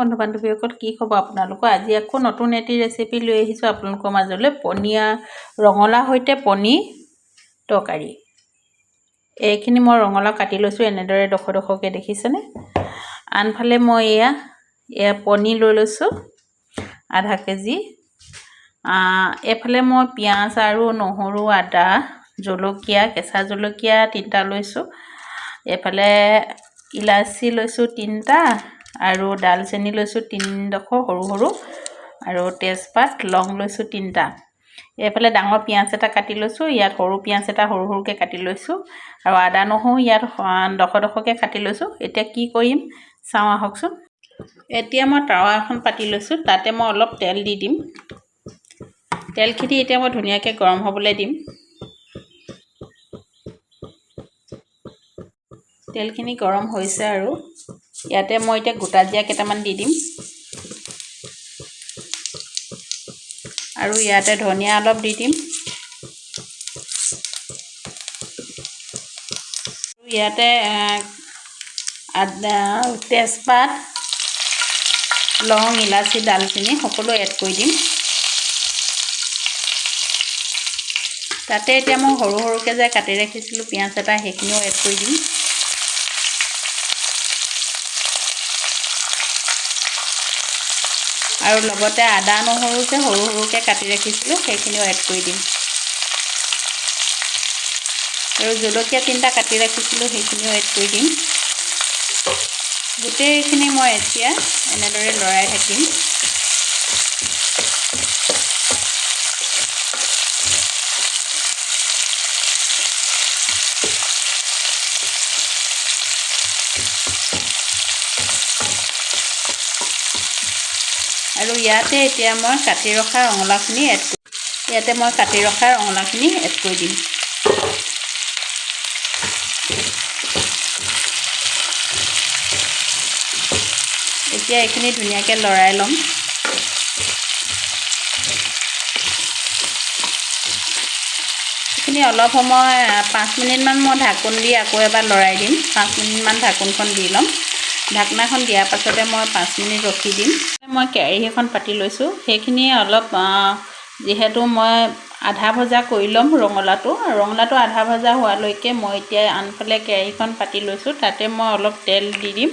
বন্ধু বান্ধৱীসকল কি খবৰ আপোনালোকৰ আজি আকৌ নতুন এটি ৰেচিপি লৈ আহিছোঁ আপোনালোকৰ মাজলৈ পনীয়া ৰঙালাও সৈতে পনীৰ তৰকাৰী এইখিনি মই ৰঙালাও কাটি লৈছোঁ এনেদৰে ডখৰকৈ দেখিছেনে আনফালে মই এয়া পনীৰ লৈ লৈছোঁ আধা কেজি এফালে মই পিঁয়াজ আৰু নহৰু আদা জলকীয়া কেঁচা জলকীয়া 3টা লৈছোঁ এফালে ইলাচি লৈছোঁ 3টা আৰু ডালচেনি লৈছোঁ 3ডোখৰ সৰু সৰু আৰু তেজপাত লং লৈছোঁ 3টা এফালে ডাঙৰ পিঁয়াজ এটা কাটি লৈছোঁ ইয়াত সৰু পিঁয়াজ এটা সৰু সৰুকৈ কাটি লৈছোঁ আৰু আদা নহৰু ইয়াত ডখৰকৈ কাটি লৈছোঁ এতিয়া কি কৰিম চাওঁ আহকচোন এতিয়া মই টাৱা এখন পাতি লৈছোঁ তাতে মই অলপ তেল দি দিম তেলখিনি এতিয়া মই ধুনীয়াকৈ গৰম হ'বলৈ দিম তেলখিনি গৰম হৈছে আৰু ইয়াতে মই এতিয়া গোটা জিৰা কেইটামান দি দিম আৰু ইয়াতে ধনিয়া অলপ দি দিম ইয়াতে আদা তেজপাত লং ইলাচি ডালচেনি সকলো এড কৰি দিম তাতে এতিয়া মই সৰু সৰুকৈ যে কাটি ৰাখিছিলোঁ পিঁয়াজ এটা সেইখিনিও এড কৰি দিম আৰু লগতে আদা নহৰু যে সৰু সৰুকৈ কাটি ৰাখিছিলোঁ সেইখিনিও এড কৰি দিম আৰু জলকীয়া 3টা কাটি ৰাখিছিলোঁ সেইখিনিও এড কৰি দিম গোটেইখিনি মই এতিয়া এনেদৰে লৰাই থাকিম আৰু ইয়াতে এতিয়া মই কাটি ৰখা ৰঙালাওখিনি এড কৰি দিম এতিয়া এইখিনি ধুনীয়াকৈ লৰাই ল'ম এইখিনি অলপ সময় 5 মিনিটমান মই ঢাকোন দি আকৌ এবাৰ লৰাই দিম 5 মিনিটমান ঢাকোনখন দি ল'ম ঢাকনাখন দিয়াৰ পাছতে মই 5 মিনিট ৰখি দিম মই কেৰাহী এখন পাতি লৈছোঁ সেইখিনি অলপ যিহেতু মই আধা ভজা কৰি ল'ম ৰঙালাওটো আধা ভজা হোৱালৈকে মই এতিয়া আনফালে কেৰাহীখন পাতি লৈছোঁ তাতে মই অলপ তেল দি দিম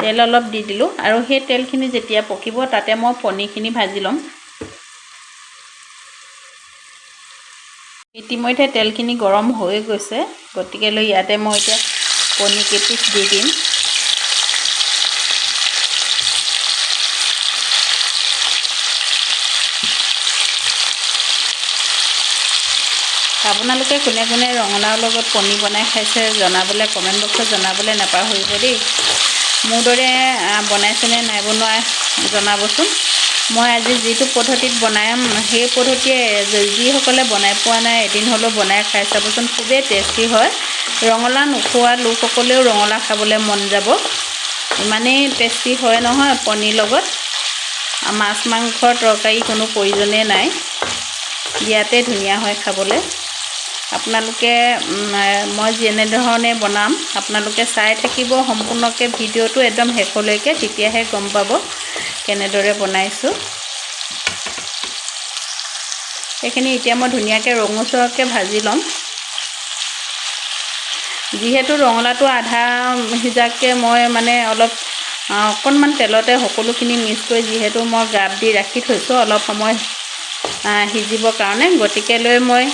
তেল অলপ দি দিলোঁ আৰু সেই তেলখিনি যেতিয়া পকিব তাতে মই পনীৰখিনি ভাজি ল'ম ইতিমধ্যে তেলখিনি গৰম হৈ গৈছে গতিকে ইয়াতে মই এতিয়া পনীৰ কেইপিচ দি দিম আপোনালোকে কোনে কোনে ৰঙালাওৰ লগত পনীৰ বনাই খাইছে জনাবলৈ কমেণ্ট বক্সত জনাবলৈ নাপাহৰিব দেই মোৰ দৰে বনাইছেনে নাই বনোৱা জনাবচোন মই আজি যিটো পদ্ধতিত বনাম সেই পদ্ধতিয়ে যিসকলে বনাই পোৱা নাই এদিন হ'লেও বনাই খাই চাবচোন খুবেই টেষ্টি হয় ৰঙালাও নোখোৱা লোকসকলেও ৰঙালাও খাবলৈ মন যাব ইমানেই টেষ্টি হয় নহয় পনীৰ লগত মাছ মাংসৰ তৰকাৰী কোনো প্ৰয়োজনেই নাই ইয়াতে ধুনীয়া হয় খাবলৈ আপোনালোকে মই যেনেধৰণে বনাম আপোনালোকে চাই থাকিব সম্পূৰ্ণকৈ ভিডিঅ'টো একদম শেষলৈকে তেতিয়াহে গম পাব কেনেদৰে বনাইছোঁ এইখিনি এতিয়া মই ধুনীয়াকৈ ৰঙচুৱাকৈ ভাজি ল'ম যিহেতু ৰঙালাওটো আধা সিজাকৈ মই মানে অলপ অকণমান তেলতে সকলোখিনি মিক্স কৰি যিহেতু মই গাপ দি ৰাখি থৈছোঁ অলপ সময় সিজিবৰ কাৰণে গতিকে মই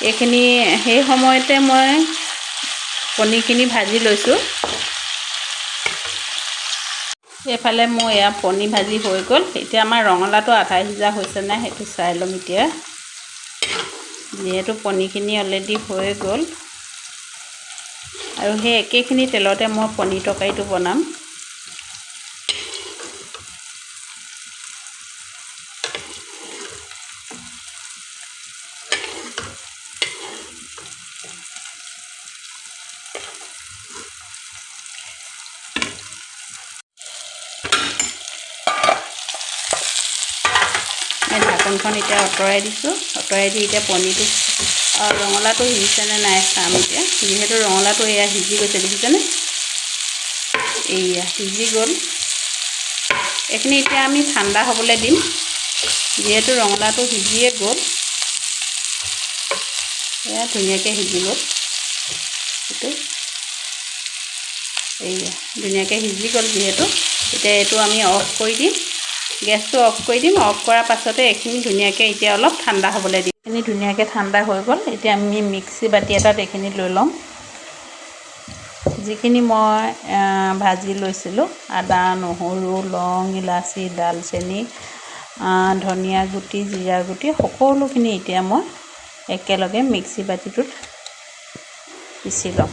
এইখিনি সেই সময়তে মই পনীৰখিনি ভাজি লৈছোঁ এইফালে মোৰ পনীৰ ভাজি হৈ গ'ল এতিয়া আমাৰ ৰঙালাওটো আধা সিজা হৈছে নাই সেইটো চাই ল'ম এতিয়া যিহেতু পনীৰখিনি অলৰেডি হৈ গ'ল আৰু সেই একেখিনি তেলতে মই পনীৰ তৰকাৰীটো বনাম ঢাকনখন এতিয়া আঁতৰাই দিছোঁ আঁতৰাই দি এতিয়া পনীৰটো ৰঙালাওটো সিজিছেনে নাই চাম এতিয়া যিহেতু ৰঙালাওটো এয়া সিজি গৈছে দেখিছেনে এয়া সিজি গ'ল এইখিনি এতিয়া আমি ঠাণ্ডা হ'বলৈ দিম যিহেতু ৰঙালাওটো সিজিয়ে গ'ল এয়া ধুনীয়াকৈ সিজি গ'ল এইটো এয়া ধুনীয়াকৈ সিজি গ'ল যিহেতু এতিয়া এইটো আমি অফ কৰি দিম গেছটো অফ কৰি দিম অফ কৰাৰ পাছতে এইখিনি ধুনীয়াকৈ এতিয়া অলপ ঠাণ্ডা হ'বলৈ দিম এইখিনি ধুনীয়াকৈ ঠাণ্ডা হৈ গ'ল এতিয়া আমি মিক্সি বাতি এটাত এইখিনি লৈ ল'ম যিখিনি মই ভাজি লৈছিলোঁ আদা নহৰু লং ইলাচি ডালচেনি ধনিয়া গুটি জিৰা গুটি সকলোখিনি এতিয়া মই একেলগে মিক্সি বাতিটোত পিচি ল'ম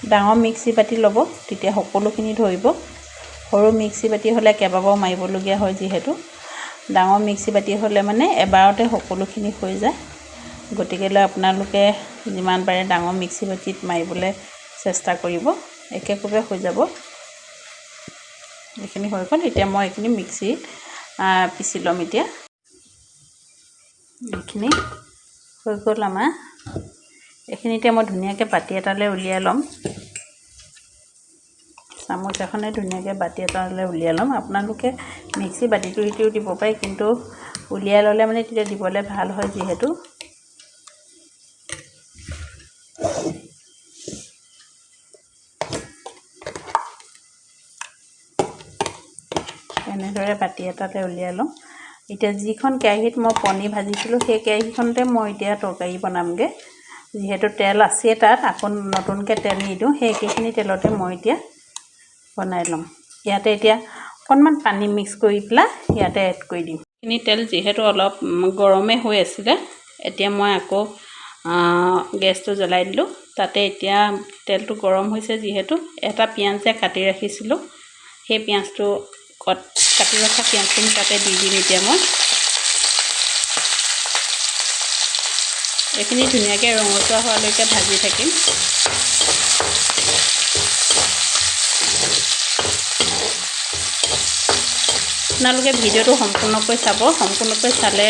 ডাঙৰ মিক্সি বাতি ল'ব তেতিয়া সকলোখিনি ধৰিব সৰু মিক্সি বাতি হ'লে কেইবাবাৰো মাৰিবলগীয়া হয় যিহেতু ডাঙৰ মিক্সি বাতি হ'লে মানে এবাৰতে সকলোখিনি হৈ যায় গতিকেলৈ আপোনালোকে যিমান পাৰে ডাঙৰ মিক্সি বাতিত মাৰিবলৈ চেষ্টা কৰিব একেকোবে হৈ যাব এইখিনি হৈ গ'ল এতিয়া মই এইখিনি মিক্সি পিচি ল'ম এতিয়া এইখিনি হৈ গ'ল আমাৰ এইখিনি এতিয়া মই ধুনীয়াকৈ বাতি এটালৈ উলিয়াই ল'ম চামুচ এখনে ধুনীয়াকৈ বাতি এটালৈ উলিয়াই ল'ম আপোনালোকে মিক্সি বাতিটো সৈতেও দিব পাৰে কিন্তু উলিয়াই ল'লে মানে তেতিয়া দিবলৈ ভাল হয় যিহেতু এনেদৰে বাতি এটাতে উলিয়াই ল'ম এতিয়া যিখন কেৰাহীত মই পনীৰ ভাজিছিলোঁ সেই কেৰাহীখনতে মই এতিয়া তৰকাৰী বনামগৈ যিহেতু তেল আছে তাত আকৌ নতুনকৈ তেল নিদিওঁ সেই একেখিনি তেলতে মই এতিয়া বনাই ল'ম ইয়াতে এতিয়া অকণমান পানী মিক্স কৰি পেলাই ইয়াতে এড কৰি দিম এইখিনি তেল যিহেতু অলপ গৰমে হৈ আছিলে এতিয়া মই আকৌ গেছটো জ্বলাই দিলোঁ তাতে এতিয়া তেলটো গৰম হৈছে যিহেতু এটা পিঁয়াজ যে কাটি ৰাখিছিলোঁ সেই পিঁয়াজটো কাটি ৰখা পিঁয়াজখিনি তাতে দি দিম এতিয়া মই এইখিনি ধুনীয়াকৈ ৰঙচুৱা হোৱালৈকে ভাজি থাকিম আপোনালোকে ভিডিঅ'টো সম্পূৰ্ণকৈ চাব সম্পূৰ্ণকৈ চালে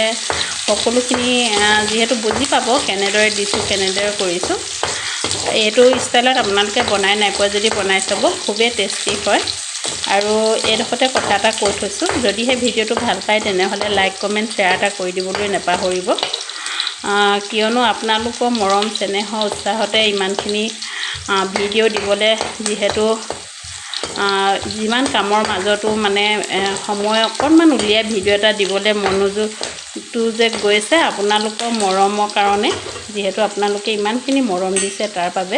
সকলোখিনি যিহেতু বুজি পাব কেনেদৰে দিছোঁ কেনেদৰে কৰিছোঁ এইটো ষ্টাইলত আপোনালোকে বনাই নাই পোৱা যদি বনাই চাব খুবেই টেষ্টি হয় আৰু এইডোখৰতে কথা এটা কৈ থৈছোঁ যদিহে ভিডিঅ'টো ভাল পায় তেনেহ'লে লাইক কমেণ্ট শ্বেয়াৰ এটা কৰি দিবলৈ নাপাহৰিব কিয়নো আপোনালোকৰ মৰম চেনেহৰ উৎসাহতে ইমানখিনি ভিডিঅ' দিবলৈ যিহেতু যিমান কামৰ মাজতো মানে সময় অকণমান উলিয়াই ভিডিঅ' এটা দিবলৈ মনোযোগটো যে গৈছে আপোনালোকৰ মৰমৰ কাৰণে যিহেতু আপোনালোকে ইমানখিনি মৰম দিছে তাৰ বাবে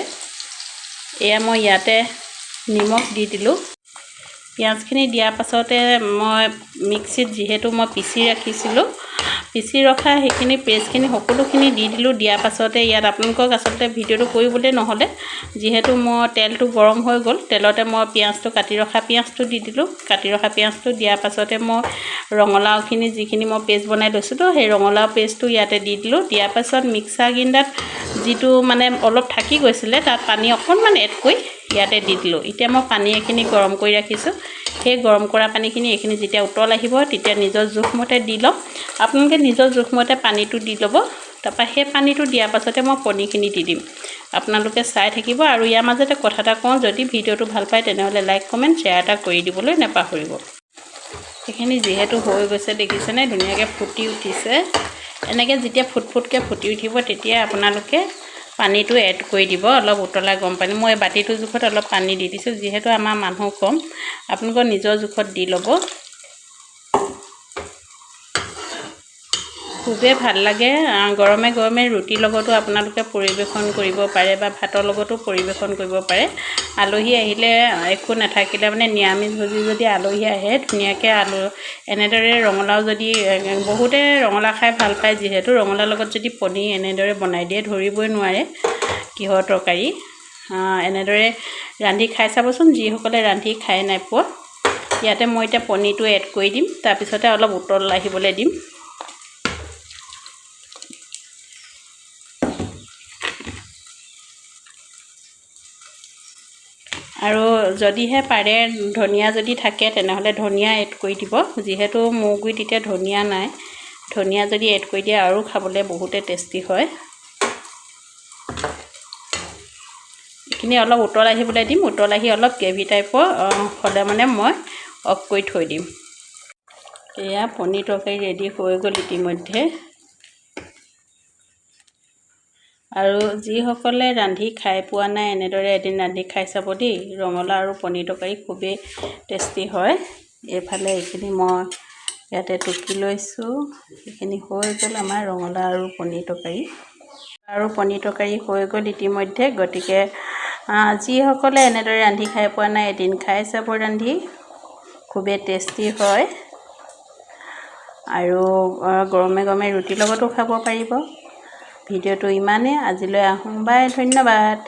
এয়া মই ইয়াতে নিমখ দি দিলোঁ পিঁয়াজখিনি দিয়াৰ পাছতে মই মিক্সিত যিহেতু মই পিচি ৰাখিছিলোঁ পিচি ৰখা সেইখিনি পেষ্টখিনি সকলোখিনি দি দিলোঁ দিয়াৰ পাছতে ইয়াত আপোনালোকক আচলতে ভিডিঅ'টো কৰিবলৈ নহ'লে যিহেতু মই তেলটো গৰম হৈ গ'ল তেলতে মই পিঁয়াজটো কাটি ৰখা পিঁয়াজটো দি দিলোঁ কাটি ৰখা পিঁয়াজটো দিয়াৰ পাছতে মই ৰঙালাওখিনি যিখিনি মই পেষ্ট বনাই লৈছিলোঁ সেই ৰঙালাও পেষ্টটো ইয়াতে দি দিলোঁ দিয়াৰ পাছত মিক্সাৰ গ্ৰাইণ্ডাৰত যিটো মানে অলপ থাকি গৈছিলে তাত পানী অকণমান এড কৰি ইয়াতে দি দিলোঁ এতিয়া মই পানী এইখিনি গৰম কৰি ৰাখিছোঁ সেই গৰম কৰা পানীখিনি এইখিনি যেতিয়া উতল আহিব তেতিয়া নিজৰ জোখমতে দি ল'ম আপোনালোকে নিজৰ জোখমতে পানীটো দি ল'ব তাৰপৰা সেই পানীটো দিয়াৰ পাছতে মই পনীৰখিনি দি দিম আপোনালোকে চাই থাকিব আৰু ইয়াৰ মাজতে কথা এটা কওঁ যদি ভিডিঅ'টো ভাল পায় তেনেহ'লে লাইক কমেণ্ট শ্বেয়াৰ এটা কৰি দিবলৈ নাপাহৰিব সেইখিনি যিহেতু হৈ গৈছে দেখিছেনে ধুনীয়াকৈ ফুটি উঠিছে এনেকৈ যেতিয়া ফুটফুটকৈ ফুটি উঠিব তেতিয়া আপোনালোকে পানীটো এড কৰি দিব অলপ উতলা গৰম পানী মই বাতিটোৰ জোখত অলপ পানী দি দিছোঁ যিহেতু আমাৰ মানুহ কম আপোনালোকৰ নিজৰ জোখত দি ল'ব খুবেই ভাল লাগে গৰমে গৰমে ৰুটিৰ লগতো আপোনালোকে পৰিৱেশন কৰিব পাৰে বা ভাতৰ লগতো পৰিৱেশন কৰিব পাৰে আলহী আহিলে একো নাথাকিলে মানে নিৰামিষভোজী যদি আলহী আহে ধুনীয়াকৈ এনেদৰে ৰঙালাও যদি বহুতে ৰঙালাও খাই ভাল পায় যিহেতু ৰঙালাওৰ লগত যদি পনীৰ এনেদৰে বনাই দিয়ে ধৰিবই নোৱাৰে কিহৰ তৰকাৰী এনেদৰে ৰান্ধি খাই চাবচোন যিসকলে ৰান্ধি খাই নাই পোৱা ইয়াতে মই এতিয়া পনীৰটো এড কৰি দিম তাৰপিছতে অলপ উতল আহিবলৈ দিম আৰু যদিহে পাৰে ধনিয়া যদি থাকে তেনেহ'লে ধনিয়া এড কৰি দিব। যিহেতু মোৰ গুৰিত এতিয়া ধনিয়া নাই, ধনিয়া যদি এড কৰি দিয়ে আৰু খাবলৈ বহুতে টেষ্টি হয়। এইখিনি অলপ উতল আহিবলৈ দিম। উতল আহি অলপ গ্ৰেভি টাইপৰ হ'লে মানে মই অফ কৰি থৈ দিম। এয়া পনীৰ তৰকাৰী ৰেডি হৈ গ'ল ইতিমধ্যে। আৰু যিসকলে ৰান্ধি খাই পোৱা নাই এনেদৰে এদিন ৰান্ধি খাই চাব দেই। ৰঙালাও আৰু পনীৰ তৰকাৰী খুবেই টেষ্টি হয়। এইফালে এইখিনি মই ইয়াতে টুকি লৈছোঁ। এইখিনি হৈ গ'ল আমাৰ ৰঙালাও আৰু পনীৰ তৰকাৰী। আৰু পনীৰ তৰকাৰী হৈ গ'ল ইতিমধ্যে। গতিকে যিসকলে এনেদৰে ৰান্ধি খাই পোৱা নাই এদিন খাই চাব ৰান্ধি, খুবেই টেষ্টি হয়। আৰু গৰমে গৰমে ৰুটিৰ লগতো খাব পাৰিব। ভিডিঅ'টো ইমানেই, আজিলৈ আহোঁ, বাই, ধন্যবাদ।